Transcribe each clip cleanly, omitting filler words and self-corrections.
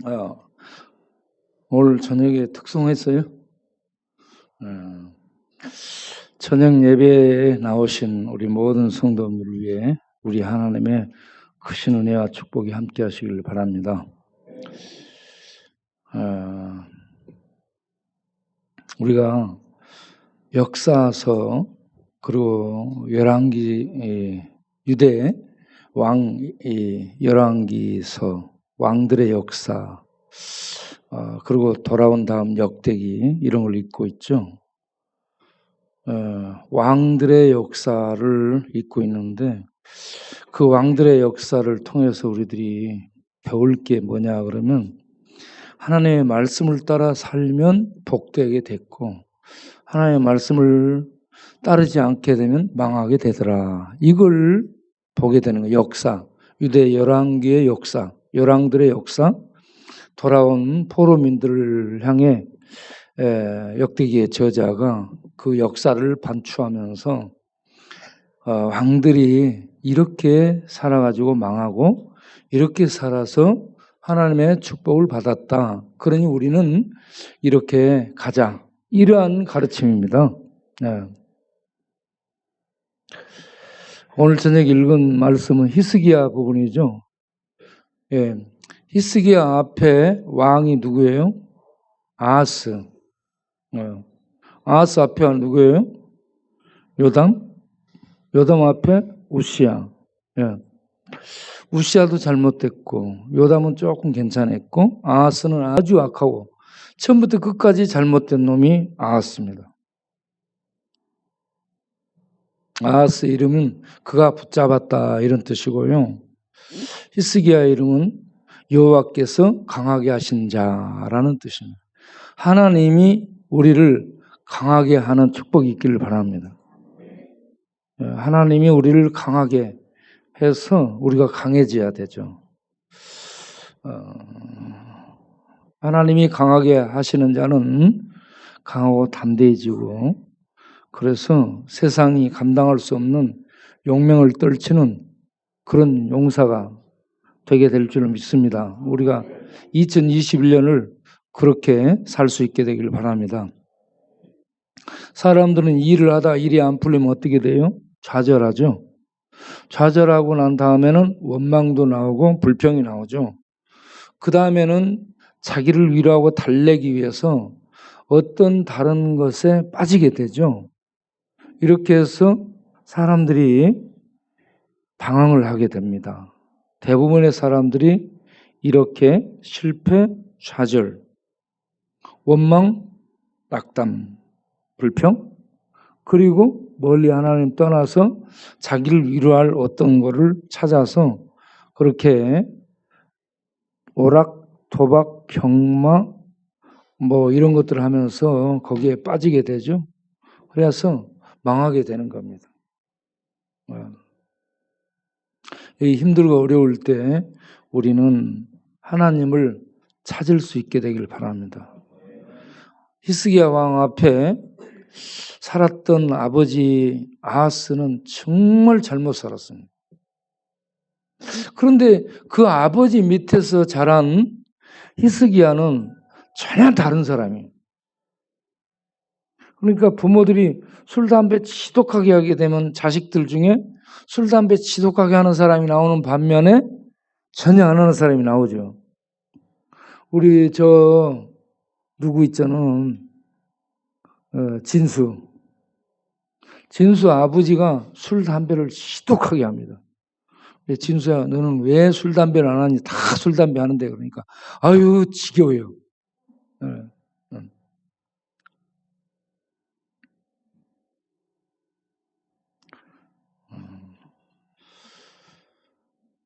아, 오늘 저녁에 특송했어요? 저녁 예배에 나오신 우리 모든 성도님들을 위해 우리 하나님의 크신 은혜와 축복이 함께 하시길 바랍니다. 우리가 역사서 그리고 열왕기, 유대 왕 열왕기서 왕들의 역사, 그리고 돌아온 다음 역대기 이런 걸 읽고 있죠. 왕들의 역사를 읽고 있는데 그 왕들의 역사를 통해서 우리들이 배울 게 뭐냐 그러면 하나님의 말씀을 따라 살면 복되게 됐고 하나님의 말씀을 따르지 않게 되면 망하게 되더라. 이걸 보게 되는 거예요. 역사, 유대 열왕기의 역사, 열왕들의 역사, 돌아온 포로민들을 향해 역대기의 저자가 그 역사를 반추하면서 왕들이 이렇게 살아가지고 망하고 이렇게 살아서 하나님의 축복을 받았다. 그러니 우리는 이렇게 가자. 이러한 가르침입니다. 오늘 저녁 읽은 말씀은 히스기야 부분이죠. 히스기야 앞에 왕이 누구예요? 아하스. 아하스 앞에 누구예요? 요담? 요담 앞에 우시야. 우시야도 잘못됐고 요담은 조금 괜찮았고 아하스는 아주 악하고 처음부터 끝까지 잘못된 놈이 아하스입니다. 아하스 이름은 그가 붙잡았다 이런 뜻이고요. 히스기야 이름은 여호와께서 강하게 하신 자라는 뜻입니다. 하나님이 우리를 강하게 하는 축복이 있기를 바랍니다. 하나님이 우리를 강하게 해서 우리가 강해져야 되죠. 하나님이 강하게 하시는 자는 강하고 담대해지고 그래서 세상이 감당할 수 없는 용맹을 떨치는 그런 용사가 되게 될 줄 믿습니다. 우리가 2021년을 그렇게 살 수 있게 되기를 바랍니다. 사람들은 일을 하다 일이 안 풀리면 어떻게 돼요? 좌절하죠. 좌절하고 난 다음에는 원망도 나오고 불평이 나오죠. 그 다음에는 자기를 위로하고 달래기 위해서 어떤 다른 것에 빠지게 되죠. 이렇게 해서 사람들이 방황을 하게 됩니다. 대부분의 사람들이 이렇게 실패, 좌절, 원망, 낙담, 불평, 그리고 멀리 하나님 떠나서 자기를 위로할 어떤 거를 찾아서 그렇게 오락, 도박, 경마 뭐 이런 것들을 하면서 거기에 빠지게 되죠. 그래서 망하게 되는 겁니다. 이 힘들고 어려울 때 우리는 하나님을 찾을 수 있게 되길 바랍니다. 히스기야 왕 앞에 살았던 아버지 아하스는 정말 잘못 살았습니다. 그런데 그 아버지 밑에서 자란 히스기야는 전혀 다른 사람이에요. 그러니까 부모들이 술, 담배 지독하게 하게 되면 자식들 중에 술, 담배 지독하게 하는 사람이 나오는 반면에 전혀 안 하는 사람이 나오죠. 우리 누구 있잖아. 진수 아버지가 술, 담배를 지독하게 합니다. 진수야, 너는 왜 술, 담배를 안 하니? 다 술, 담배 하는데. 그러니까, 아유, 지겨워요.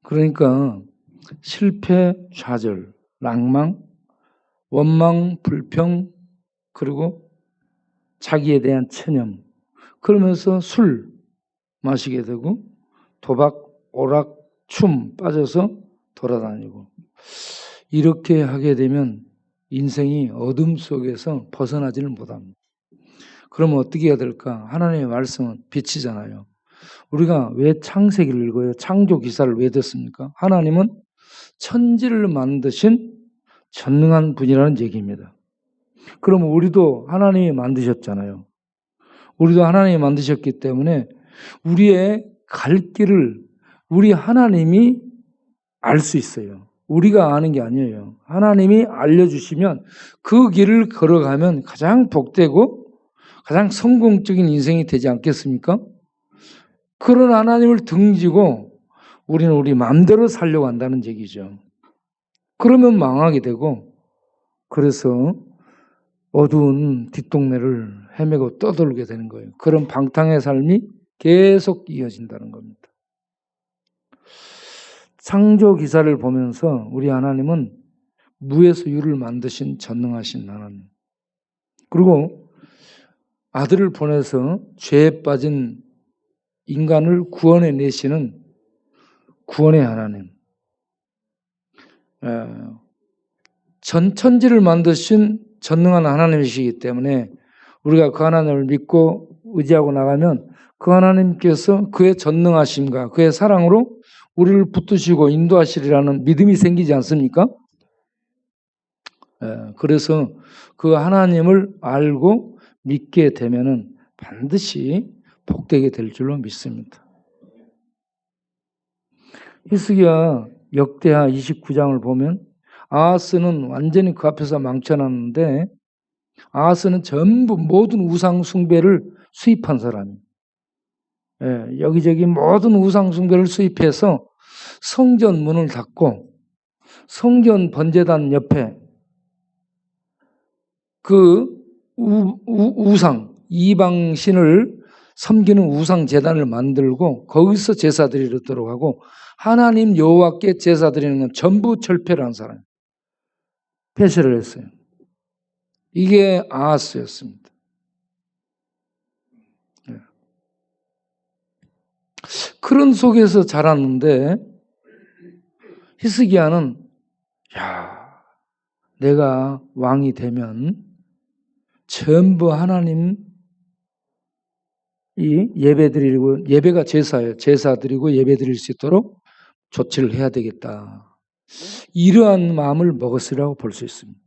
그러니까, 실패, 좌절, 낭망, 원망, 불평, 그리고 자기에 대한 체념. 그러면서 술 마시게 되고, 도박, 오락, 춤 빠져서 돌아다니고. 이렇게 하게 되면 인생이 어둠 속에서 벗어나지는 못합니다. 그러면 어떻게 해야 될까? 하나님의 말씀은 빛이잖아요. 우리가 왜 창세기를 읽어요? 창조 기사를 왜 듣습니까? 하나님은 천지를 만드신 전능한 분이라는 얘기입니다. 그럼 우리도 하나님이 만드셨잖아요. 우리도 하나님이 만드셨기 때문에 우리의 갈 길을 우리 하나님이 알 수 있어요. 우리가 아는 게 아니에요. 하나님이 알려주시면 그 길을 걸어가면 가장 복되고 가장 성공적인 인생이 되지 않겠습니까? 그런 하나님을 등지고 우리는 우리 마음대로 살려고 한다는 얘기죠. 그러면 망하게 되고, 그래서 어두운 뒷동네를 헤매고 떠돌게 되는 거예요. 그런 방탕의 삶이 계속 이어진다는 겁니다. 창조 기사를 보면서 우리 하나님은 무에서 유를 만드신 전능하신 하나님, 그리고 아들을 보내서 죄에 빠진 인간을 구원해 내시는 구원의 하나님, 전 천지를 만드신 전능한 하나님이시기 때문에 우리가 그 하나님을 믿고 의지하고 나가면 그 하나님께서 그의 전능하심과 그의 사랑으로 우리를 붙드시고 인도하시리라는 믿음이 생기지 않습니까? 그래서 그 하나님을 알고 믿게 되면은 반드시 복되게 될 줄로 믿습니다. 히스기야 역대하 29장을 보면 아하스는 완전히 그 앞에서 망쳐놨는데, 아하스는 전부 모든 우상 숭배를 수입한 사람이에요. 여기저기 모든 우상 숭배를 수입해서 성전 문을 닫고 성전 번제단 옆에 그 우상 이방신을 섬기는 우상 제단을 만들고 거기서 제사 드리도록 하고, 하나님 여호와께 제사 드리는 건 전부 철폐를 한 사람, 폐쇄를 했어요. 이게 아하스였습니다. 그런 속에서 자랐는데 히스기야는 내가 왕이 되면 전부 하나님 이 예배드리고, 예배가 제사예요. 제사 드리고 예배 드릴 수 있도록 조치를 해야 되겠다. 이러한 마음을 먹었으라고 볼 수 있습니다.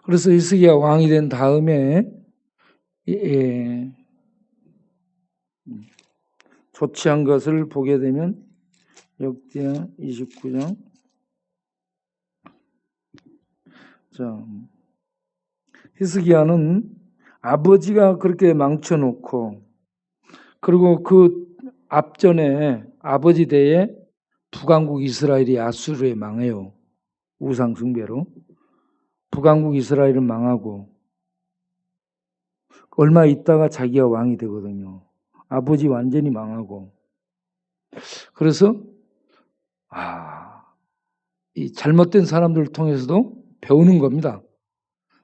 그래서 히스기야 왕이 된 다음에 조치한 것을 보게 되면 역대하 29장, 자, 히스기야는 아버지가 그렇게 망쳐놓고, 그리고 그 앞전에 아버지 대에 북왕국 이스라엘이 아수르에 망해요. 우상 숭배로 북왕국 이스라엘은 망하고 얼마 있다가 자기가 왕이 되거든요. 아버지 완전히 망하고. 그래서 이 잘못된 사람들을 통해서도 배우는 겁니다.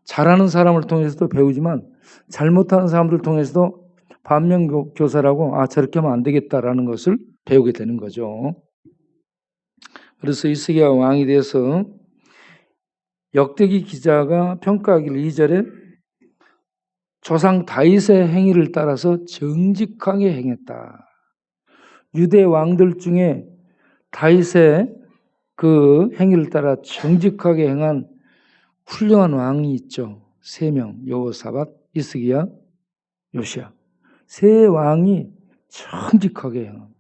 잘하는 사람을 통해서도 배우지만 잘못하는 사람들을 통해서도 반면교사라고 저렇게 하면 안 되겠다라는 것을 배우게 되는 거죠. 그래서 히스기야 왕이 돼서 역대기 기자가 평가하기를 2절에 조상 다윗의 행위를 따라서 정직하게 행했다. 유대 왕들 중에 다윗의 그 행위를 따라 정직하게 행한 훌륭한 왕이 있죠. 3명, 여호사밧, 히스기야, 요시야. 3 왕이 정직하게 행한.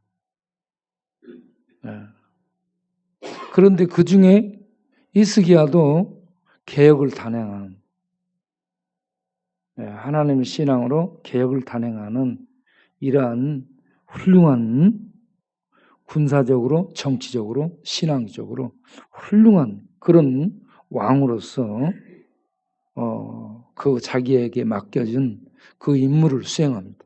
그런데 그 중에 히스기야도 개혁을 단행한, 하나님의 신앙으로 개혁을 단행하는 이러한 훌륭한, 군사적으로 정치적으로 신앙적으로 훌륭한 그런 왕으로서 그 자기에게 맡겨진 그 임무를 수행합니다.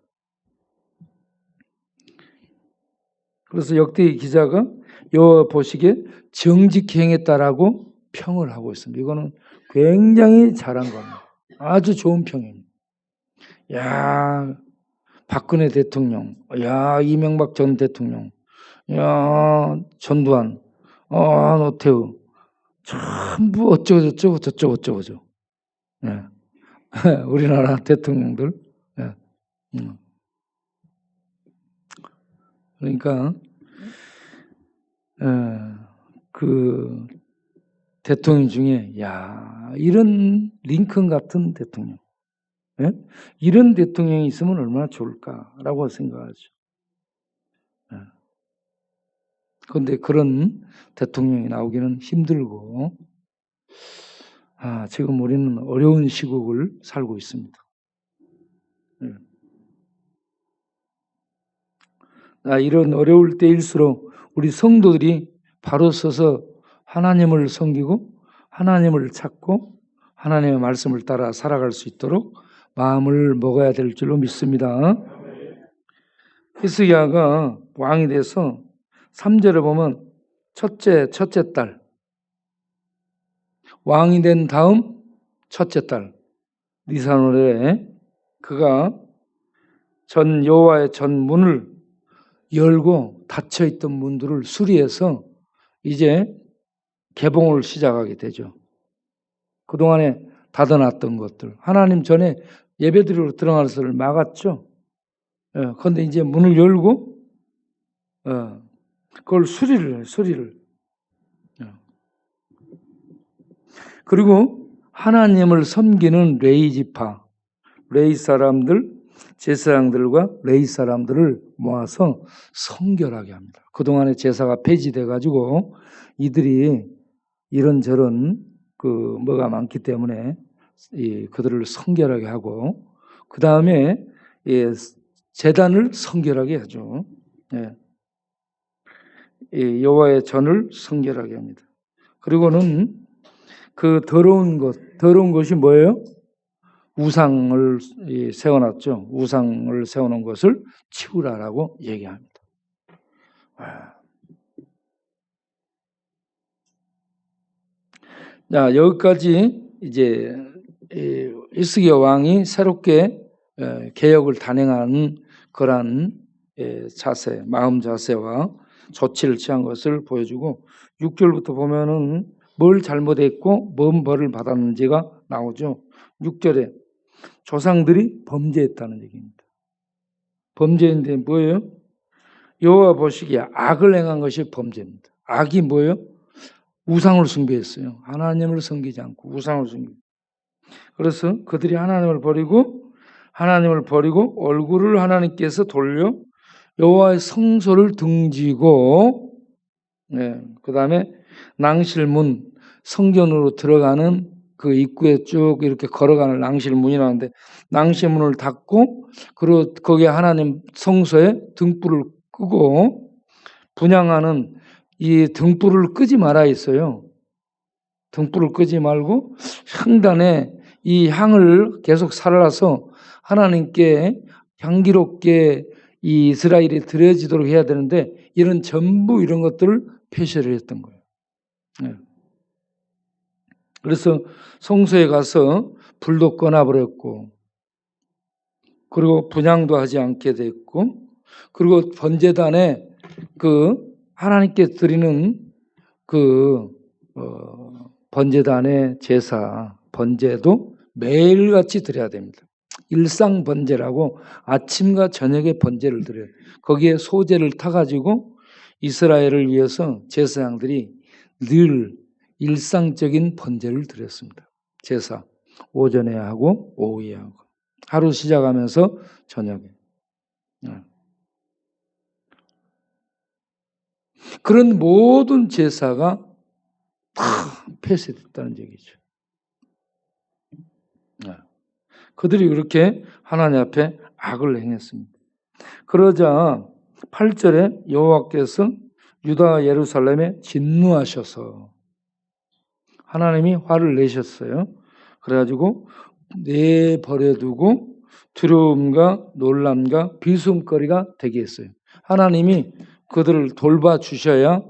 그래서 역대기 기자가 여호와 보시기에 정직히 행했다라고 평을 하고 있습니다. 이거는 굉장히 잘한 겁니다. 아주 좋은 평입니다. 야, 박근혜 대통령, 야, 이명박 전 대통령, 야, 전두환, 노태우, 전부 어쩌고저쩌고 저쩌고저쩌고죠. 우리나라 대통령들. 그러니까 그 대통령 중에 야 이런 링컨 같은 대통령, 예? 이런 대통령이 있으면 얼마나 좋을까라고 생각하죠. 그런데 그런 대통령이 나오기는 힘들고 지금 우리는 어려운 시국을 살고 있습니다. 이런 어려울 때일수록 우리 성도들이 바로 서서 하나님을 섬기고 하나님을 찾고 하나님의 말씀을 따라 살아갈 수 있도록 마음을 먹어야 될 줄로 믿습니다. 히스기야가 왕이 돼서 3절에 보면 첫째 딸, 왕이 된 다음 첫째 딸 니사노레, 그가 전 여호와의 전 문을 열고 닫혀있던 문들을 수리해서 이제 개봉을 시작하게 되죠. 그동안에 닫아놨던 것들, 하나님 전에 예배드리러 들어가는 것을 막았죠. 그런데 이제 문을 열고 그걸 수리를 해요. 수리를. 그리고 하나님을 섬기는 레위 지파, 레위 사람들, 제사장들과 레위 사람들을 모아서 성결하게 합니다. 그동안에 제사가 폐지돼 가지고 이들이 이런저런 뭐가 많기 때문에 그들을 성결하게 하고, 그 다음에 제단을 성결하게 하죠. 여호와의 전을 성결하게 합니다. 그리고는 그 더러운 것이 뭐예요? 우상을 세워놨죠. 우상을 세워놓은 것을 치우라라고 얘기합니다. 자, 여기까지 이제 히스기야 왕이 새롭게 개혁을 단행하는 그러한 자세, 마음 자세와 조치를 취한 것을 보여주고, 6절부터 보면은 뭘 잘못했고 뭔 벌을 받았는지가 나오죠. 6절에 조상들이 범죄했다는 얘기입니다. 범죄인데 뭐예요? 여호와 보시기에 악을 행한 것이 범죄입니다. 악이 뭐예요? 우상을 숭배했어요. 하나님을 섬기지 않고 우상을 섬기고. 그래서 그들이 하나님을 버리고 얼굴을 하나님께서 돌려 여호와의 성소를 등지고, 그 다음에 낭실문, 성전으로 들어가는 그 입구에 쭉 이렇게 걸어가는 낭실문이라는데, 낭실문을 닫고 그리고 거기에 하나님 성소에 등불을 끄고, 분향하는 이 등불을 끄지 말아 있어요. 등불을 끄지 말고 향단에 이 향을 계속 살라서 하나님께 향기롭게 이 이스라엘이 드려지도록 해야 되는데, 이런 전부 이런 것들을 폐쇄를 했던 거예요. 그래서 성소에 가서 불도 꺼놔버렸고, 그리고 분향도 하지 않게 됐고, 그리고 번제단에 하나님께 드리는 번제단의 제사, 번제도 매일같이 드려야 됩니다. 일상 번제라고 아침과 저녁에 번제를 드려요. 거기에 소제를 타가지고 이스라엘을 위해서 제사장들이 늘 일상적인 번제를 드렸습니다. 제사 오전에 하고 오후에 하고, 하루 시작하면서 저녁에. 그런 모든 제사가 다 폐쇄됐다는 얘기죠. 그들이 그렇게 하나님 앞에 악을 행했습니다. 그러자 8절에 여호와께서 유다 예루살렘에 진노하셔서 하나님이 화를 내셨어요. 그래가지고 내버려두고 두려움과 놀람과 비숨거리가 되게 했어요. 하나님이 그들을 돌봐주셔야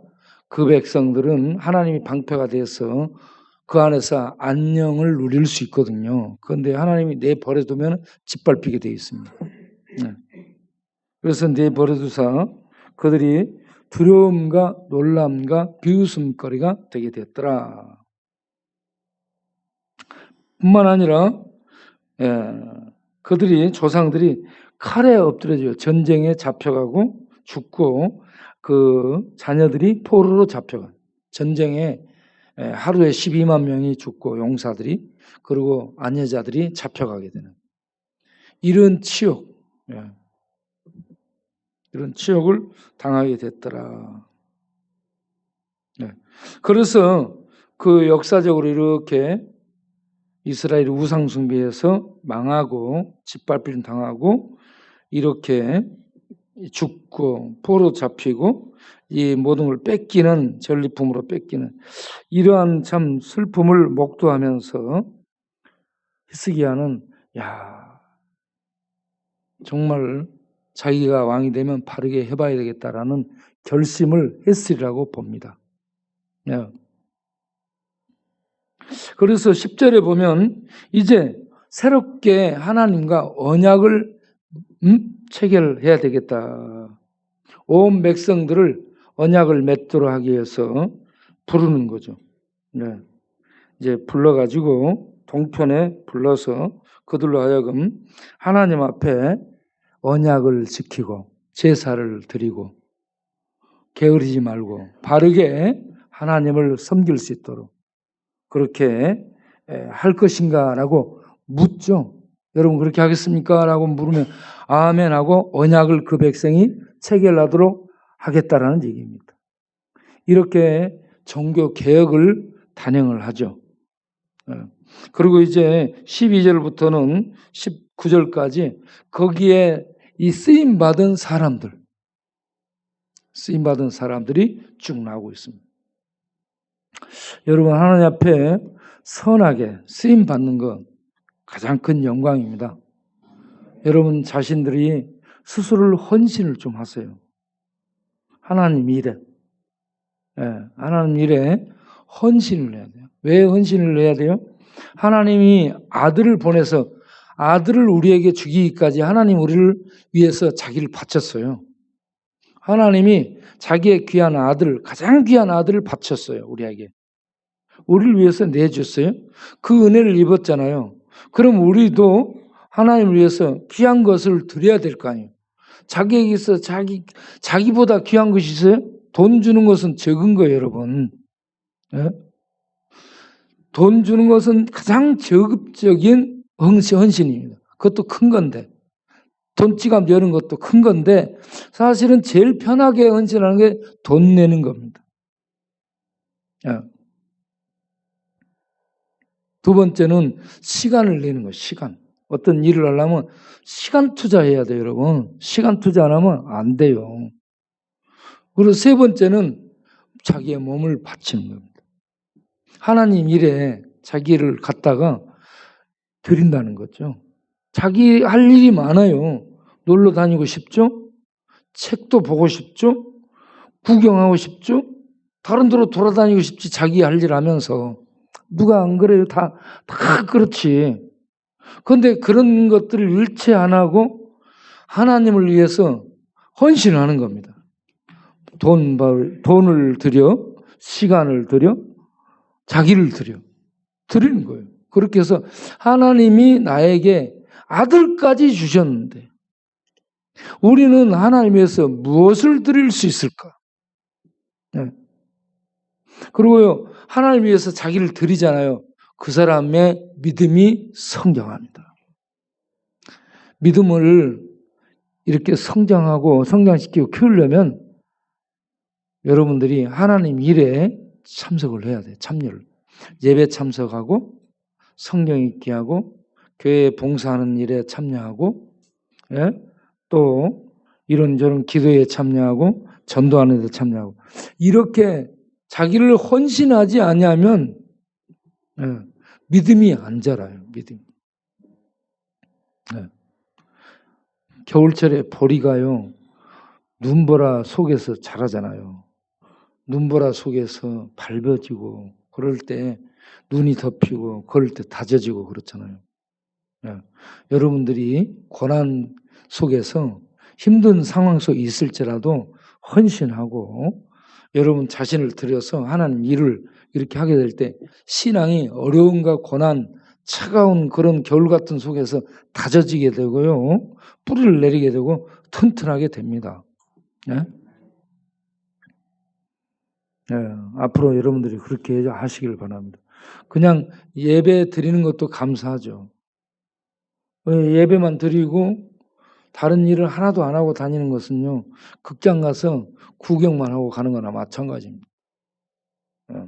그 백성들은 하나님이 방패가 돼서 그 안에서 안녕을 누릴 수 있거든요. 그런데 하나님이 내버려두면 짓밟히게 되어 있습니다. 그래서 내버려두사 그들이 두려움과 놀람과 비웃음거리가 되게 됐더라. 뿐만 아니라 그들이 조상들이 칼에 엎드려져요. 전쟁에 잡혀가고 죽고 그 자녀들이 포로로 잡혀간 전쟁에 하루에 12만 명이 죽고 용사들이 그리고 안여자들이 잡혀가게 되는 이런 치욕, 이런 치욕을 당하게 됐더라. 그래서 그 역사적으로 이렇게 이스라엘이 우상 숭배에서 망하고 짓밟힘 당하고 이렇게 죽고 포로 잡히고 이 모든 걸 뺏기는 전리품으로 뺏기는 이러한 참 슬픔을 목도하면서 히스기야는 정말 자기가 왕이 되면 바르게 해봐야 되겠다라는 결심을 했으리라고 봅니다. 그래서 10절에 보면 이제 새롭게 하나님과 언약을 체결해야 되겠다. 온 백성들을 언약을 맺도록 하기 위해서 부르는 거죠. 이제 불러가지고 동편에 불러서 그들로 하여금 하나님 앞에 언약을 지키고 제사를 드리고 게으르지 말고 바르게 하나님을 섬길 수 있도록 그렇게 할 것인가 라고 묻죠. 여러분 그렇게 하겠습니까? 라고 물으면 아멘 하고 언약을 그 백성이 체결하도록 하겠다라는 얘기입니다. 이렇게 종교 개혁을 단행을 하죠. 그리고 이제 12절부터는 19절까지 거기에 이 쓰임받은 사람들이 쭉 나오고 있습니다. 여러분 하나님 앞에 선하게 쓰임받는 것 가장 큰 영광입니다. 여러분 자신들이 스스로를 헌신을 좀 하세요. 하나님 일에 헌신을 해야 돼요. 왜 헌신을 해야 돼요? 하나님이 아들을 보내서 아들을 우리에게 주기까지 하나님 우리를 위해서 자기를 바쳤어요. 하나님이 자기의 귀한 아들, 가장 귀한 아들을 바쳤어요. 우리에게. 우리를 위해서 내줬어요. 그 은혜를 입었잖아요. 그럼 우리도 하나님을 위해서 귀한 것을 드려야 될 거 아니에요. 자기에게서 자기보다 귀한 것이 있어요? 돈 주는 것은 적은 거예요, 여러분. 돈 주는 것은 가장 저급적인 헌신입니다. 그것도 큰 건데. 돈지갑 여는 것도 큰 건데 사실은 제일 편하게 헌신하는 게 돈 내는 겁니다. 두 번째는 시간을 내는 거예요. 시간. 어떤 일을 하려면 시간 투자해야 돼요, 여러분. 시간 투자 안 하면 안 돼요. 그리고 세 번째는 자기의 몸을 바치는 겁니다. 하나님 일에 자기를 갖다가 드린다는 거죠. 자기 할 일이 많아요. 놀러 다니고 싶죠? 책도 보고 싶죠? 구경하고 싶죠? 다른 데로 돌아다니고 싶지 자기 할 일 하면서. 누가 안 그래요? 다 그렇지. 그런데 그런 것들을 일체 안 하고 하나님을 위해서 헌신하는 겁니다. 돈을 들여, 시간을 들여, 자기를 들여. 드리는 거예요. 그렇게 해서 하나님이 나에게 아들까지 주셨는데 우리는 하나님에서 무엇을 드릴 수 있을까? 그리고요, 하나님 위해서 자기를 드리잖아요. 그 사람의 믿음이 성장합니다. 믿음을 이렇게 성장하고 성장시키고 키우려면 여러분들이 하나님 일에 참석을 해야 돼요. 참여를. 예배 참석하고 성경 읽기 하고 교회 봉사하는 일에 참여하고 또 이런저런 기도에 참여하고 전도하는 데 참여하고 이렇게 자기를 헌신하지 않으면 믿음이 안 자라요. 믿음. 겨울철에 보리가요. 눈보라 속에서 자라잖아요. 눈보라 속에서 밟아지고 그럴 때 눈이 덮이고 그럴 때 다져지고 그렇잖아요. 여러분들이 고난 속에서 힘든 상황 속에 있을지라도 헌신하고 여러분 자신을 들여서 하나님 일을 이렇게 하게 될 때 신앙이 어려움과 고난, 차가운 그런 겨울 같은 속에서 다져지게 되고요. 뿌리를 내리게 되고 튼튼하게 됩니다. 예, 앞으로 여러분들이 그렇게 하시길 바랍니다. 그냥 예배 드리는 것도 감사하죠. 예배만 드리고 다른 일을 하나도 안 하고 다니는 것은요, 극장 가서 구경만 하고 가는 거나 마찬가지입니다. 예.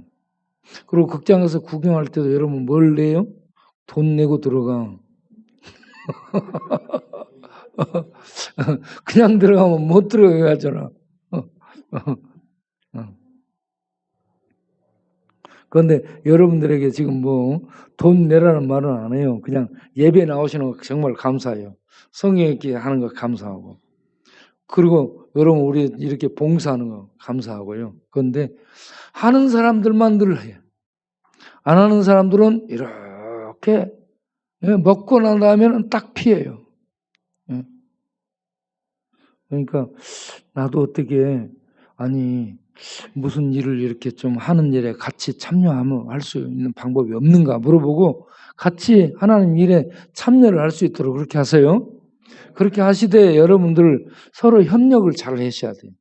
그리고 극장 가서 구경할 때도 여러분 뭘 내요? 돈 내고 들어가. 그냥 들어가면 못 들어가게 하잖아. 그런데 여러분들에게 지금 뭐 돈 내라는 말은 안 해요. 그냥 예배 나오시는 거 정말 감사해요. 성령 있게 하는 거 감사하고. 그리고 여러분 우리 이렇게 봉사하는 거 감사하고요. 그런데 하는 사람들만 늘 해요. 안 하는 사람들은 이렇게 먹고 난 다음에는 딱 피해요. 그러니까 나도 어떻게 무슨 일을 이렇게 좀 하는 일에 같이 참여하면 할 수 있는 방법이 없는가 물어보고 같이 하나님 일에 참여를 할 수 있도록 그렇게 하세요. 그렇게 하시되 여러분들 서로 협력을 잘 하셔야 돼요.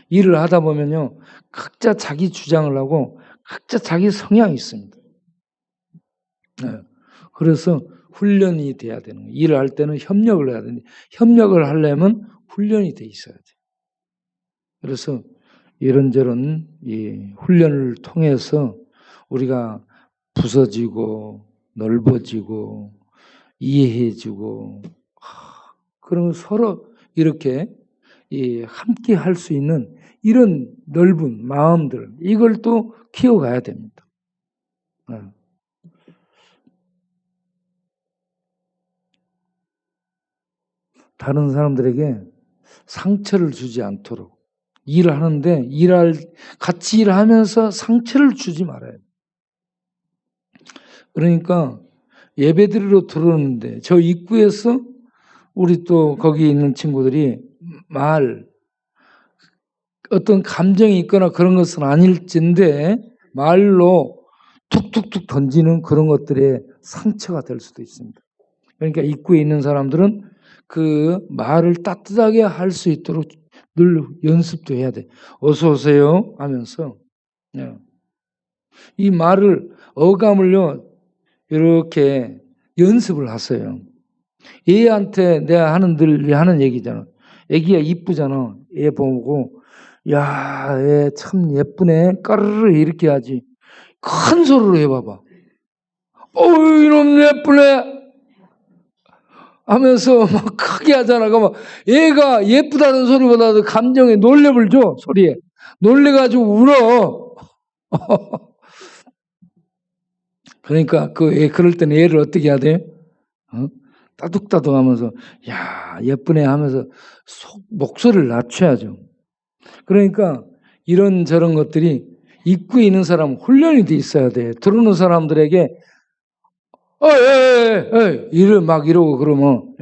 일을 하다 보면요, 각자 자기 주장을 하고 각자 자기 성향이 있습니다. 그래서 훈련이 돼야 되는 거예요. 일을 할 때는 협력을 해야 되는데 협력을 하려면 훈련이 돼 있어야 돼요. 그래서 이런저런 이 훈련을 통해서 우리가 부서지고 넓어지고 이해해주고 그러면 서로 이렇게 함께 할 수 있는 이런 넓은 마음들 이걸 또 키워가야 됩니다. 다른 사람들에게 상처를 주지 않도록 일을 하는데 같이 일하면서 상처를 주지 말아요. 그러니까 예배드리러 들어오는데 저 입구에서 우리 또 거기 있는 친구들이 어떤 감정이 있거나 그런 것은 아닐진데 말로 툭툭툭 던지는 그런 것들의 상처가 될 수도 있습니다. 그러니까 입구에 있는 사람들은 그 말을 따뜻하게 할 수 있도록 늘 연습도 해야 돼. 어서 오세요 하면서 이 말을 어감을요 이렇게 연습을 하세요. 애한테 내가 하는 얘기잖아. 애기가 이쁘잖아. 애 보고 야, 애 참 예쁘네. 까르르 이렇게 하지. 큰 소리로 해봐봐. 어이 이놈 예쁘네 하면서 막 크게 하잖아. 그러면 얘가 예쁘다는 소리보다도 감정에 놀림을 줘. 소리에. 놀래가지고 울어. 그러니까 그럴 때는 애를 어떻게 해야 돼? 따둑따둑 하면서 야 예쁘네 하면서 목소리를 낮춰야죠. 그러니까 이런저런 것들이 입구에 있는 사람 훈련이 돼 있어야 돼. 들어오는 사람들에게 이러고 그러면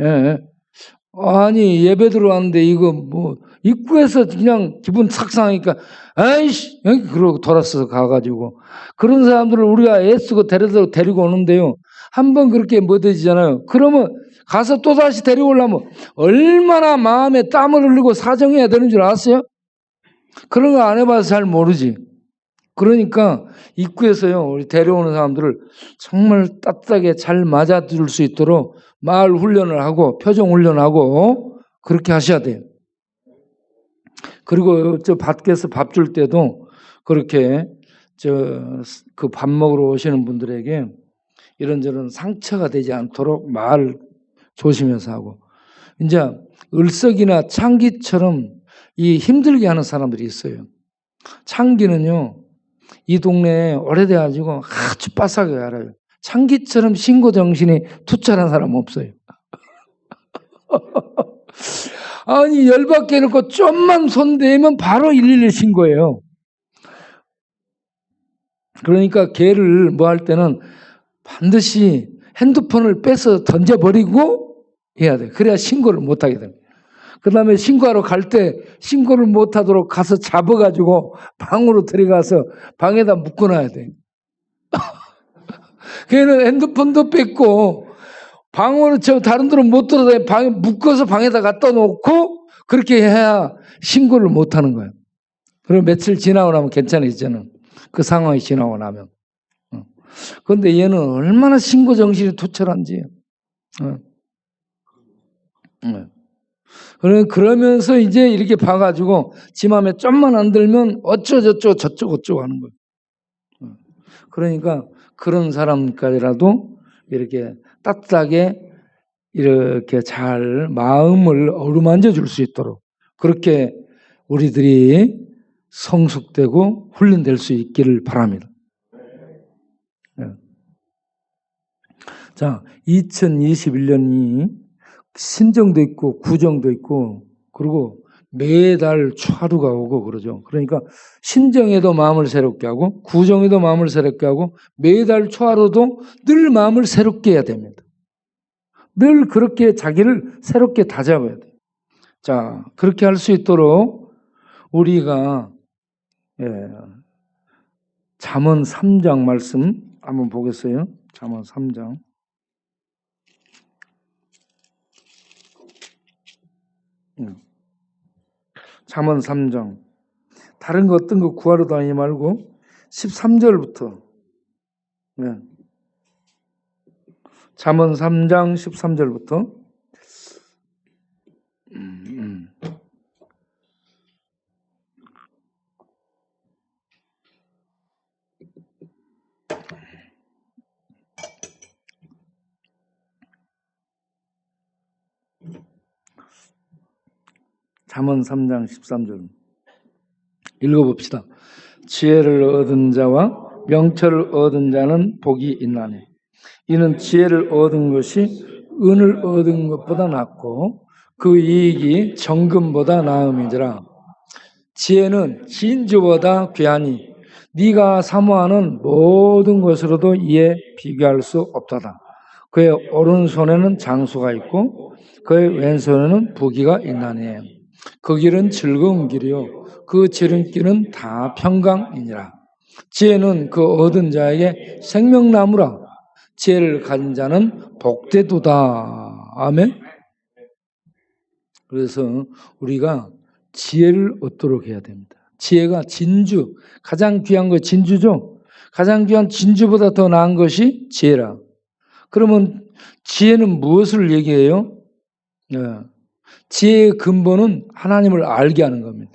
아니 예배 들어왔는데 이거 뭐 입구에서 그냥 기분 착상하니까 아이씨 그러고 돌아서 가가지고 그런 사람들을 우리가 애쓰고 데리고 오는데요. 한번 그렇게 못해지잖아요. 그러면 가서 또다시 데려오려면 얼마나 마음에 땀을 흘리고 사정해야 되는 줄 아세요? 그런 거 안 해봐서 잘 모르지. 그러니까 입구에서요 우리 데려오는 사람들을 정말 따뜻하게 잘 맞아줄 수 있도록 말 훈련을 하고 표정 훈련하고 그렇게 하셔야 돼요. 그리고 저 밖에서 밥 줄 때도 그렇게 그 밥 먹으러 오시는 분들에게 이런저런 상처가 되지 않도록 말 조심해서 하고 이제 을석이나 창기처럼 이 힘들게 하는 사람들이 있어요. 창기는요 이 동네에 오래돼가지고 아주 빠삭하게 알아요. 창기처럼 신고 정신이 투철한 사람 없어요. 아니 열받게 해놓고 좀만 손대면 바로 112 신고해요. 그러니까 걔를 뭐 할 때는 반드시 핸드폰을 빼서 던져버리고 해야 돼. 그래야 신고를 못하게 됩니다. 그 다음에 신고하러 갈 때 신고를 못하도록 가서 잡아가지고 방으로 들어가서 방에다 묶어놔야 돼. 걔는 핸드폰도 뺐고 방으로 다른 데로 못 들어다니 방에 묶어서 방에다 갖다 놓고 그렇게 해야 신고를 못하는 거예요. 그리고 며칠 지나고 나면 괜찮아지잖아. 그 상황이 지나고 나면. 그런데 얘는 얼마나 신고 정신이 투철한지. 그러면서 이제 이렇게 봐가지고 지 맘에 좀만 안 들면 어쩌저쩌 저쩌고저쩌고 하는 거예요. 그러니까 그런 사람까지라도 이렇게 따뜻하게 이렇게 잘 마음을 어루만져 줄 수 있도록 그렇게 우리들이 성숙되고 훈련될 수 있기를 바랍니다. 자, 2021년이 신정도 있고 구정도 있고 그리고 매달 추하루가 오고 그러죠. 그러니까 신정에도 마음을 새롭게 하고 구정에도 마음을 새롭게 하고 매달 추하루도 늘 마음을 새롭게 해야 됩니다. 늘 그렇게 자기를 새롭게 다잡아야 돼요. 자, 그렇게 할 수 있도록 우리가 잠언 3장 말씀 한번 보겠어요. 잠언 3장. 잠언 3장. 다른 거 어떤 거 구하러 다니지 말고 13절부터. 잠언 3장 13절부터. 잠언 3장 13절 읽어봅시다. 지혜를 얻은 자와 명철을 얻은 자는 복이 있나니 이는 지혜를 얻은 것이 은을 얻은 것보다 낫고 그 이익이 정금보다 나음이니라. 지혜는 진주보다 귀하니 네가 사모하는 모든 것으로도 이에 비교할 수 없도다. 그의 오른손에는 장수가 있고 그의 왼손에는 부귀가 있나니 그 길은 즐거운 길이요 그 지름길은 다 평강이니라. 지혜는 그 얻은 자에게 생명나무라. 지혜를 가진 자는 복되도다. 아멘. 그래서 우리가 지혜를 얻도록 해야 됩니다. 지혜가 진주, 가장 귀한 거 진주죠. 가장 귀한 진주보다 더 나은 것이 지혜라. 그러면 지혜는 무엇을 얘기해요? 지혜의 근본은 하나님을 알게 하는 겁니다.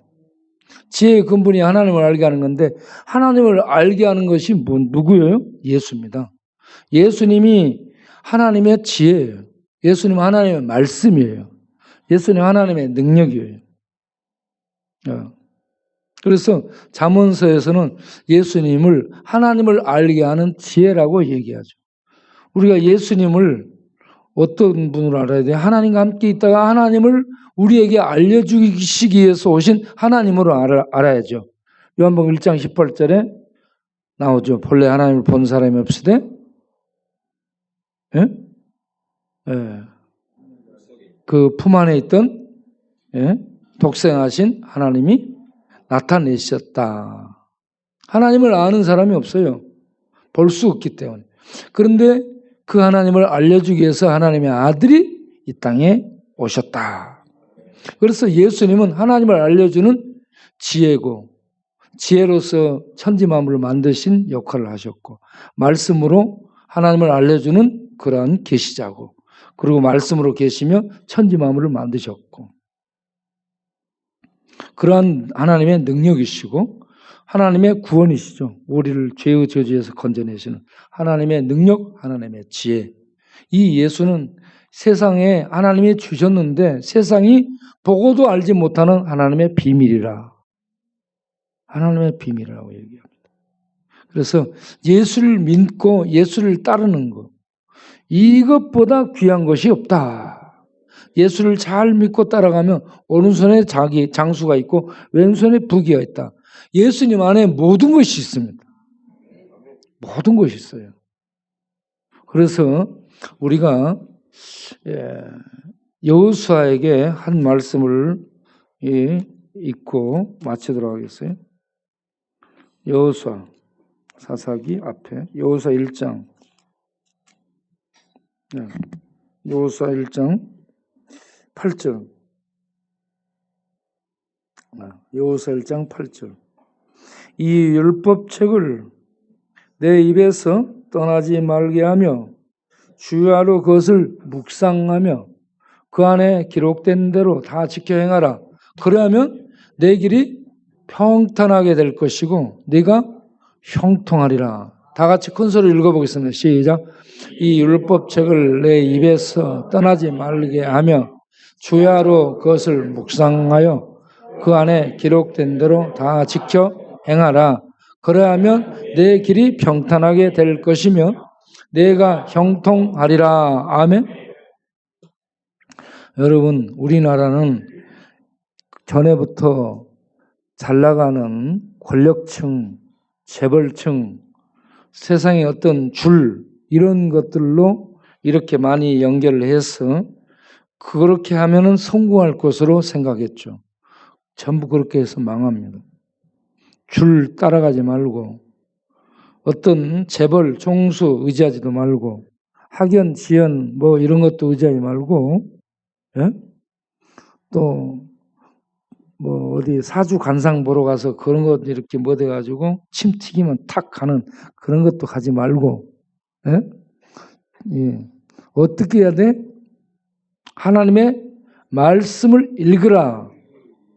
지혜의 근본이 하나님을 알게 하는 건데 하나님을 알게 하는 것이 누구예요? 예수입니다. 예수님이 하나님의 지혜예요. 예수님은 하나님의 말씀이에요. 예수님은 하나님의 능력이에요. 그래서 잠언서에서는 예수님을 하나님을 알게 하는 지혜라고 얘기하죠. 우리가 예수님을 어떤 분으로 알아야 돼요? 하나님과 함께 있다가 하나님을 우리에게 알려주시기 위해서 오신 하나님으로 알아야죠. 요한복음 1장 18절에 나오죠. 본래 하나님을 본 사람이 없으되 그 품 안에 있던 독생하신 하나님이 나타내셨다. 하나님을 아는 사람이 없어요. 볼 수 없기 때문에. 그런데 그 하나님을 알려주기 위해서 하나님의 아들이 이 땅에 오셨다. 그래서 예수님은 하나님을 알려주는 지혜고 지혜로서 천지 만물을 만드신 역할을 하셨고 말씀으로 하나님을 알려주는 그러한 계시자고 그리고 말씀으로 계시며 천지 만물을 만드셨고 그러한 하나님의 능력이시고 하나님의 구원이시죠. 우리를 죄의 저주에서 건져내시는 하나님의 능력, 하나님의 지혜. 이 예수는 세상에 하나님이 주셨는데 세상이 보고도 알지 못하는 하나님의 비밀이라. 하나님의 비밀이라고 얘기합니다. 그래서 예수를 믿고 예수를 따르는 것. 이것보다 귀한 것이 없다. 예수를 잘 믿고 따라가면 오른손에 자기 장수가 있고 왼손에 부귀가 있다. 예수님 안에 모든 것이 있습니다. 모든 것이 있어요. 그래서 우리가 여호수아에게 한 말씀을 읽고 마치도록 하겠어요. 여호수아 사사기 앞에 여호수아 1장 여호수아 1장 8절 여호수아 1장 8절. 이 율법책을 내 입에서 떠나지 말게 하며 주야로 그것을 묵상하며 그 안에 기록된 대로 다 지켜 행하라. 그러하면 내 길이 평탄하게 될 것이고 네가 형통하리라. 다 같이 큰 소리로 읽어보겠습니다. 시작. 이 율법책을 내 입에서 떠나지 말게 하며 주야로 그것을 묵상하여 그 안에 기록된 대로 다 지켜 행하라. 그러하면 내 길이 평탄하게 될 것이며 내가 형통하리라. 아멘. 여러분, 우리나라는 전에부터 잘 나가는 권력층, 재벌층, 세상의 어떤 줄 이런 것들로 이렇게 많이 연결을 해서 그렇게 하면은 성공할 것으로 생각했죠. 전부 그렇게 해서 망합니다. 줄 따라가지 말고 어떤 재벌, 총수 의지하지도 말고 학연, 지연 뭐 이런 것도 의지하지 말고 예? 또 뭐 어디 사주 관상 보러 가서 그런 것 이렇게 뭐 돼가지고 침 튀기면 탁 가는 그런 것도 가지 말고 예? 예. 어떻게 해야 돼? 하나님의 말씀을 읽으라.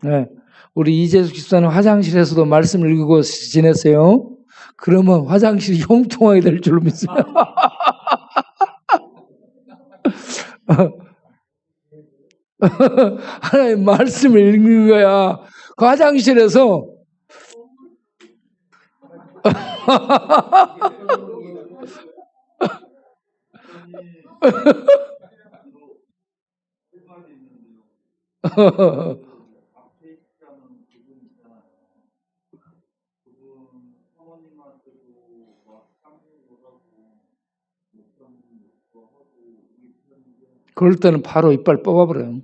예. 우리 이재수 기사님 화장실에서도 말씀 읽고 지내세요. 그러면 화장실이 형통하게 될 줄로 믿습니다. 하나님 말씀을 읽는 거야. 그 화장실에서 그럴 때는 바로 이빨 뽑아버려요.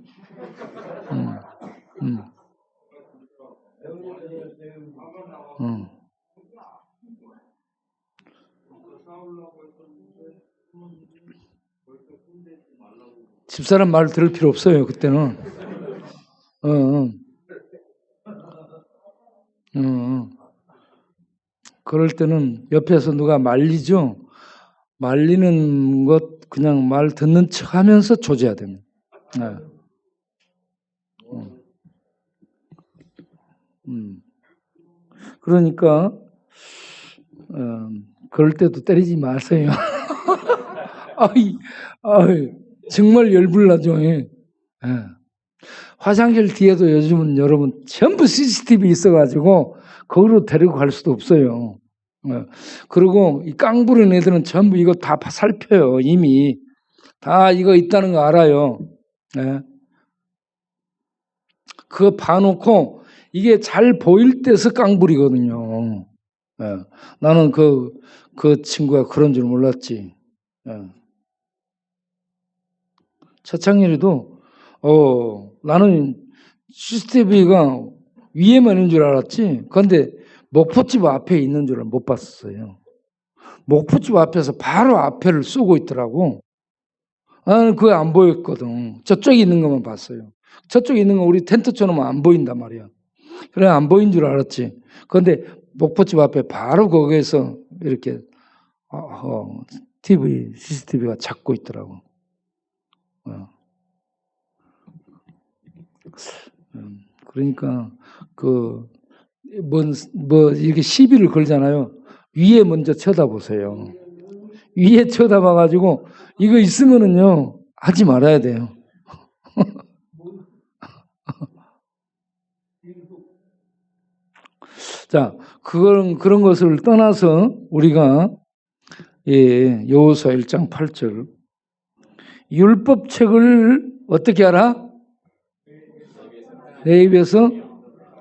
집사람 말 들을 필요 없어요. 그때는. 그럴 때는 옆에서 누가 말리죠. 말리는 것 그냥 말 듣는 척 하면서 조져야 됩니다. 네. 그러니까 그럴 때도 때리지 마세요. 정말 열불나죠. 예. 화장실 뒤에도 요즘은 여러분 전부 CCTV 있어가지고 거기로 데리고 갈 수도 없어요. 그리고 이 깡부린 애들은 전부 이거 다 살펴요. 이미 다 이거 있다는 거 알아요. 그거 봐놓고 이게 잘 보일 때서 깡부리거든요. 나는 그 친구가 그런 줄 몰랐지. 차창렬이도 나는 CCTV가 위에만 있는 줄 알았지. 그런데 목포집 앞에 있는 줄은 못 봤어요. 목포집 앞에서 바로 앞에를 쏘고 있더라고. 나는 그게 안 보였거든. 저쪽에 있는 것만 봤어요. 저쪽에 있는 거 우리 텐트 쳐놓으면 안 보인단 말이야. 그래 안 보인 줄 알았지. 그런데 목포집 앞에 바로 거기에서 이렇게 CCTV가 잡고 있더라고. 그러니까 이렇게 시비를 걸잖아요. 위에 먼저 쳐다보세요. 위에 쳐다봐가지고 이거 있으면은요 하지 말아야 돼요. 자, 그런 것을 떠나서 우리가 여호수아 1장 8절 율법책을 어떻게 하라? 내 입에서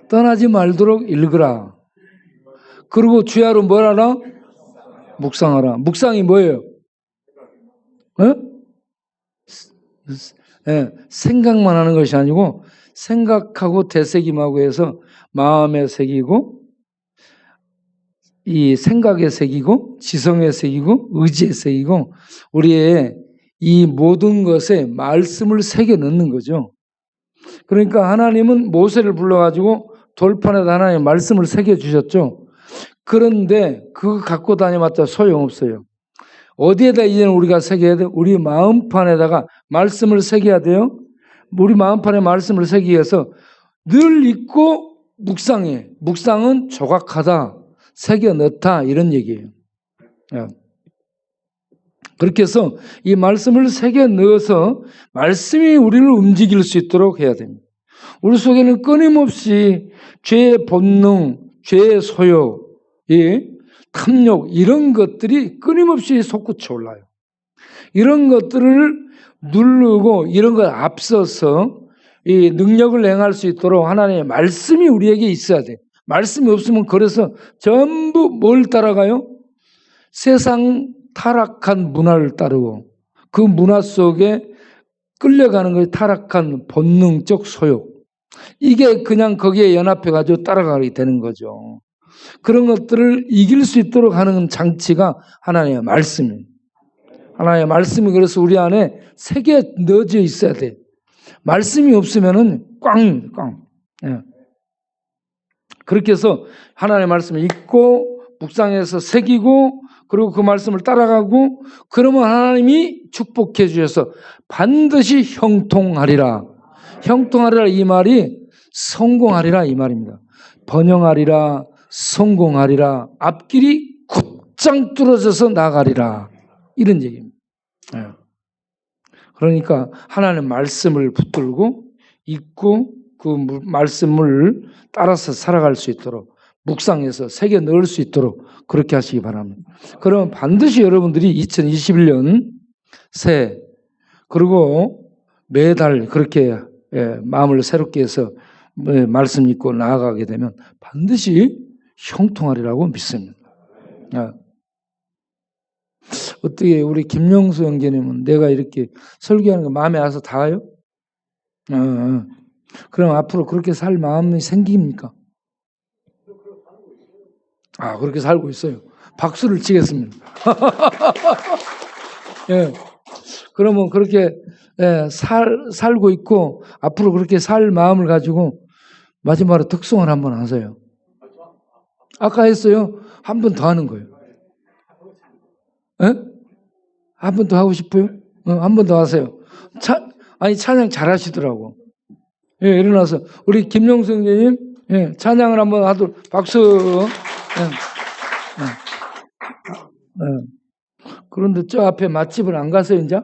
떠나지 말도록 읽으라. 그리고 주야로 뭘 하라? 묵상하라. 묵상이 뭐예요? 생각만 하는 것이 아니고 생각하고 되새김하고 해서 마음에 새기고 이 생각에 새기고 지성에 새기고 의지에 새기고 우리의 이 모든 것에 말씀을 새겨 넣는 거죠. 그러니까 하나님은 모세를 불러가지고 돌판에다 하나님 말씀을 새겨주셨죠. 그런데 그거 갖고 다녀봤자 소용없어요. 어디에다 이제는 우리가 새겨야 돼요? 우리 마음판에다가 말씀을 새겨야 돼요. 우리 마음판에 말씀을 새기기 위해서 늘 읽고 묵상해. 묵상은 조각하다, 새겨 넣다 이런 얘기예요. 그렇게 해서 이 말씀을 새겨 넣어서 말씀이 우리를 움직일 수 있도록 해야 됩니다. 우리 속에는 끊임없이 죄의 본능, 죄의 소욕, 탐욕 이런 것들이 끊임없이 솟구쳐 올라요. 이런 것들을 누르고 이런 걸 앞서서 이 능력을 행할 수 있도록 하나님의 말씀이 우리에게 있어야 돼. 말씀이 없으면 그래서 전부 뭘 따라가요? 세상 타락한 문화를 따르고 그 문화 속에 끌려가는 것이 타락한 본능적 소욕. 이게 그냥 거기에 연합해가지고 따라가게 되는 거죠. 그런 것들을 이길 수 있도록 하는 장치가 하나님의 말씀입니다. 하나님의 말씀이 그래서 우리 안에 새겨 넣어져 있어야 돼. 말씀이 없으면은 꽝. 예. 그렇게 해서 하나님의 말씀을 읽고 묵상해서 새기고 그리고 그 말씀을 따라가고 그러면 하나님이 축복해 주셔서 반드시 형통하리라. 형통하리라 이 말이 성공하리라 이 말입니다. 번영하리라, 성공하리라, 앞길이 곧장 뚫어져서 나가리라 이런 얘기입니다. 그러니까 하나님의 말씀을 붙들고 읽고 그 말씀을 따라서 살아갈 수 있도록 묵상해서 새겨 넣을 수 있도록 그렇게 하시기 바랍니다. 그러면 반드시 여러분들이 2021년 새 그리고 매달 그렇게 마음을 새롭게 해서 말씀 읽고 나아가게 되면 반드시 형통하리라고 믿습니다. 어떻게 우리 김영수 형제님은 내가 이렇게 설교하는 거 마음에 와서 다 와요? 그럼 앞으로 그렇게 살 마음이 생깁니까? 그렇게 살고 있어요. 박수를 치겠습니다. 예. 그러면 그렇게 살고 있고 앞으로 그렇게 살 마음을 가지고 마지막으로 특송을 한번 하세요. 아까 했어요. 한 번 더 하는 거예요. 한 번 더 하고 싶어요? 한 번 더 하세요. 찬양 잘 하시더라고. 예, 일어나서 우리 김용수 형제님 찬양을 한번 하도록 박수. 그런데 저 앞에 맛집을 안 가세요, 이제?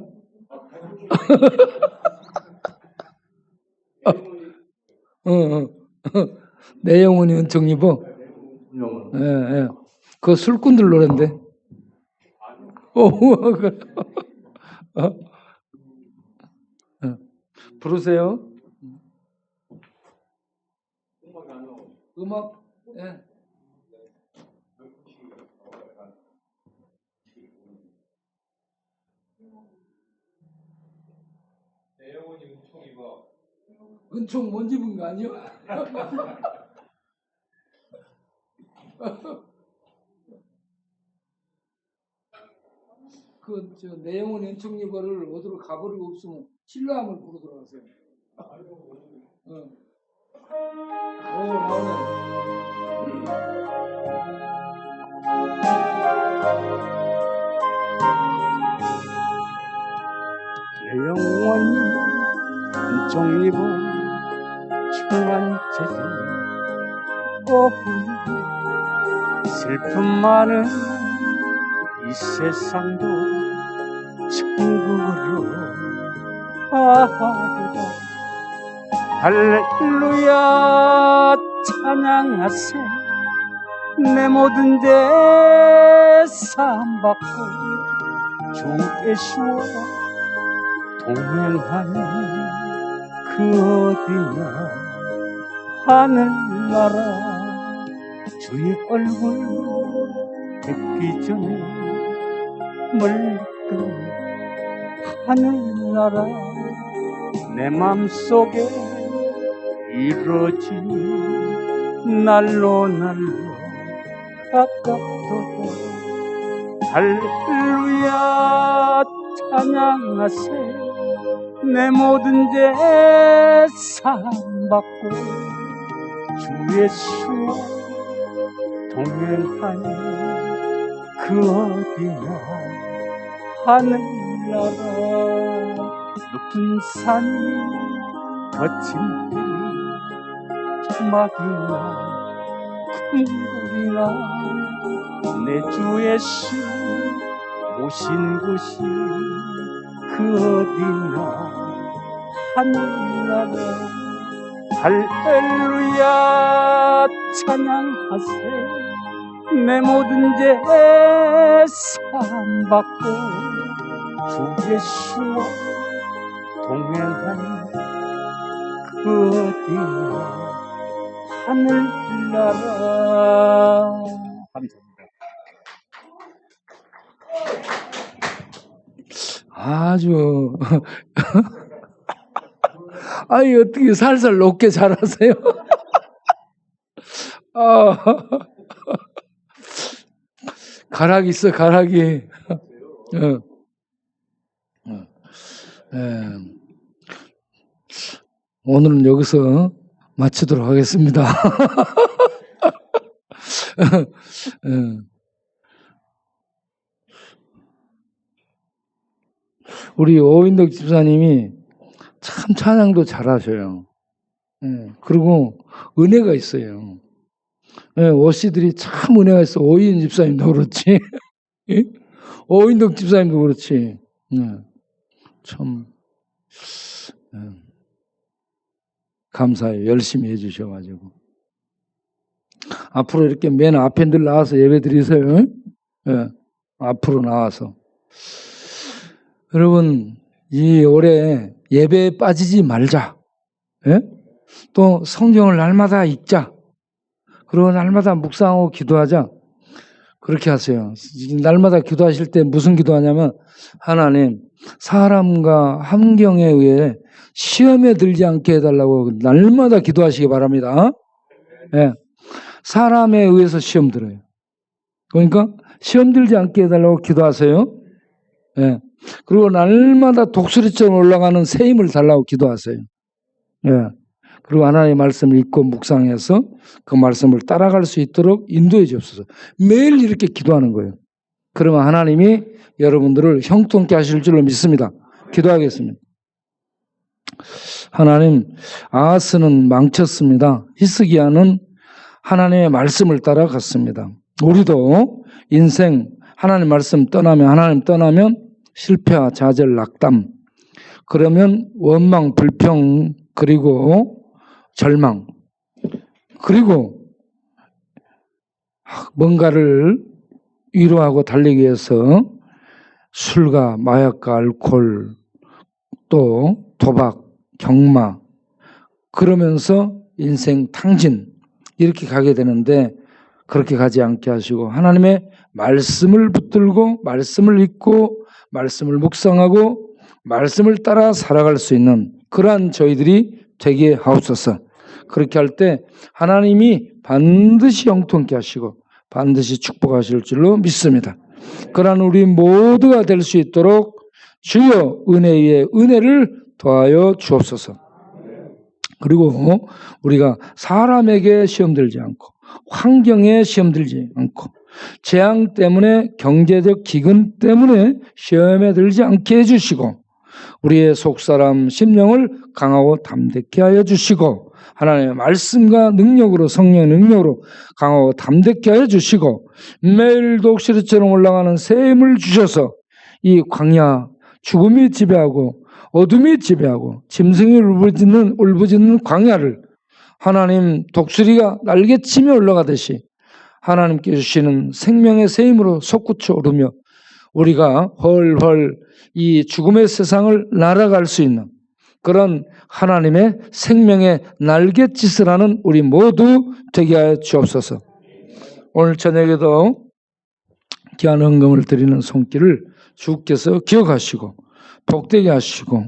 내 영혼이 은총 입어. 그거 술꾼들 노랜데. 부르세요. 음악. 내 영혼이 은총 입어. 은총 못 입은 거 아니요? 내 영혼이 은총 입어를 어디로 가버리고 없으면 신라함을 부르도록 하세요. 내 영혼이 은총 입어 충만 제자 오분 슬픔 많은 이 세상도 천국으로 가리라. 할렐루야 찬양하세. 내 모든 죄 사함받고 주 예수와 동행하는 그 어디나 하늘나라 주의 얼굴 뵙기 전에 멀던 하늘나라 내 맘속에 이루어진 날로 가깝도다. 할렐루야 찬양하세. 내 모든 죄 사함받고 주 주의 수와 동행하니 그 어디나 하늘나라 높은 산이 거친 토막이나 큰 돌이나 내 주의 수 오신 곳이 그 어디나 하늘나라 할렐루야 찬양하세 내 모든 죄 사함받고 주 예수와 동행하니 그 어디나 하늘나라. 감사합니다. 아주 아니 어떻게 살살 높게 잘하세요? 아, 가락이 있어 가락이. 오늘은 여기서 마치도록 하겠습니다. 우리 오인덕 집사님이 참 찬양도 잘하셔요. 그리고 은혜가 있어요. 워시들이 참 은혜가 있어. 오인 집사님도 그렇지. 오인덕 집사님도 그렇지. 참 감사해요. 열심히 해주셔가지고. 앞으로 이렇게 맨 앞에 늘 나와서 예배 드리세요. 앞으로 나와서. 여러분, 이 올해 예배에 빠지지 말자. 또 성경을 날마다 읽자. 그리고 날마다 묵상하고 기도하자. 그렇게 하세요. 날마다 기도하실 때 무슨 기도하냐면, 하나님, 사람과 환경에 의해 시험에 들지 않게 해달라고 날마다 기도하시기 바랍니다. 사람에 의해서 시험 들어요. 그러니까 시험 들지 않게 해달라고 기도하세요. 그리고 날마다 독수리처럼 올라가는 새 힘을 달라고 기도하세요. 그리고 하나님의 말씀을 읽고 묵상해서 그 말씀을 따라갈 수 있도록 인도해 주옵소서. 매일 이렇게 기도하는 거예요. 그러면 하나님이 여러분들을 형통케 하실 줄로 믿습니다. 기도하겠습니다. 하나님, 아하스는 망쳤습니다. 히스기야는 하나님의 말씀을 따라갔습니다. 우리도 인생 하나님 말씀 떠나면, 하나님 떠나면 실패와 좌절, 낙담, 그러면 원망, 불평, 그리고 절망, 그리고 뭔가를 위로하고 달리기 위해서 술과 마약과 알코올, 또 도박, 경마, 그러면서 인생 탕진 이렇게 가게 되는데, 그렇게 가지 않게 하시고 하나님의 말씀을 붙들고 말씀을 읽고 말씀을 묵상하고 말씀을 따라 살아갈 수 있는 그러한 저희들이 되게 하옵소서. 그렇게 할 때 하나님이 반드시 형통케 하시고 반드시 축복하실 줄로 믿습니다. 그러한 우리 모두가 될 수 있도록 주여 은혜의 은혜를 더하여 주옵소서. 그리고 우리가 사람에게 시험 들지 않고 환경에 시험 들지 않고 재앙 때문에 경제적 기근 때문에 시험에 들지 않게 해주시고 우리의 속사람 심령을 강하고 담대케 하여 주시고 하나님의 말씀과 능력으로 성령의 능력으로 강하고 담대케 하여 주시고 매일 독수리처럼 올라가는 새 힘을 주셔서 이 광야 죽음이 지배하고 어둠이 지배하고 짐승이 울부짖는 광야를 하나님 독수리가 날개치며 올라가듯이 하나님께 주시는 생명의 새 힘으로 솟구쳐 오르며 우리가 헐헐 이 죽음의 세상을 날아갈 수 있는 그런 하나님의 생명의 날갯짓을 하는 우리 모두 되게 하여 주옵소서. 오늘 저녁에도 귀한 헌금을 드리는 손길을 주께서 기억하시고 복되게 하시고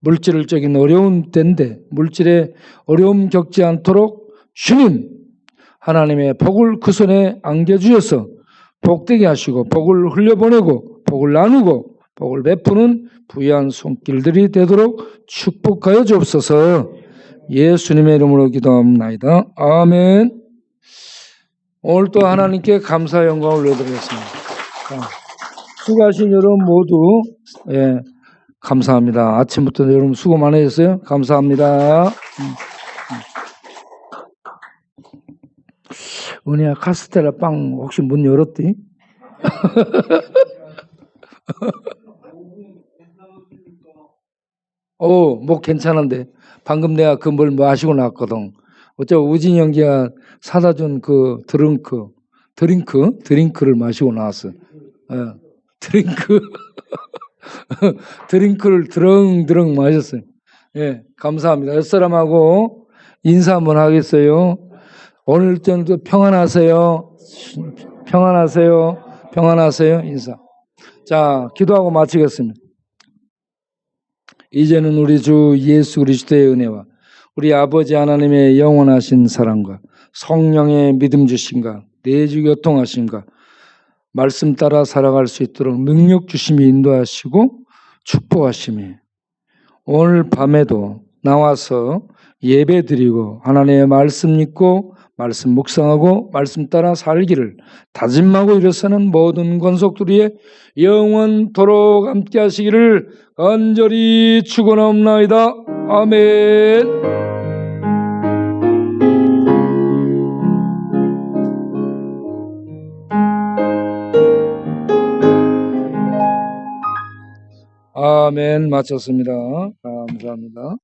물질적인 어려운 때인데 물질에 어려움 겪지 않도록 주님 하나님의 복을 그 손에 안겨주셔서 복되게 하시고 복을 흘려보내고 복을 나누고 복을 베푸는 부유한 손길들이 되도록 축복하여 주옵소서. 예수님의 이름으로 기도합니다. 아멘. 오늘 또 하나님께 감사 영광을 올려드리겠습니다. 자, 수고하신 여러분 모두 감사합니다. 아침부터 여러분 수고 많으셨어요. 감사합니다. 은혜야, 카스테라 빵 혹시 문 열었디? 뭐 괜찮은데 방금 내가 그 뭘 마시고 나왔거든. 어쩌고 우진이 형제가 사다 준 그 드링크를 마시고 나왔어. 드링크 드링크를 드렁드렁 마셨어요. 예, 감사합니다. 옆사람하고 인사 한번 하겠어요. 오늘 저녁도 평안하세요. 평안하세요. 평안하세요. 인사. 자, 기도하고 마치겠습니다. 이제는 우리 주 예수 그리스도의 은혜와 우리 아버지 하나님의 영원하신 사랑과 성령의 믿음 주심과 내주 교통하심과 말씀 따라 살아갈 수 있도록 능력 주심이 인도하시고 축복하심이 오늘 밤에도 나와서 예배 드리고 하나님의 말씀 읽고 말씀 묵상하고 말씀 따라 살기를 다짐하고 일어서는 모든 권속들의 영원토록 함께 하시기를 간절히 축원하옵나이다. 아멘. 아멘. 마쳤습니다. 감사합니다.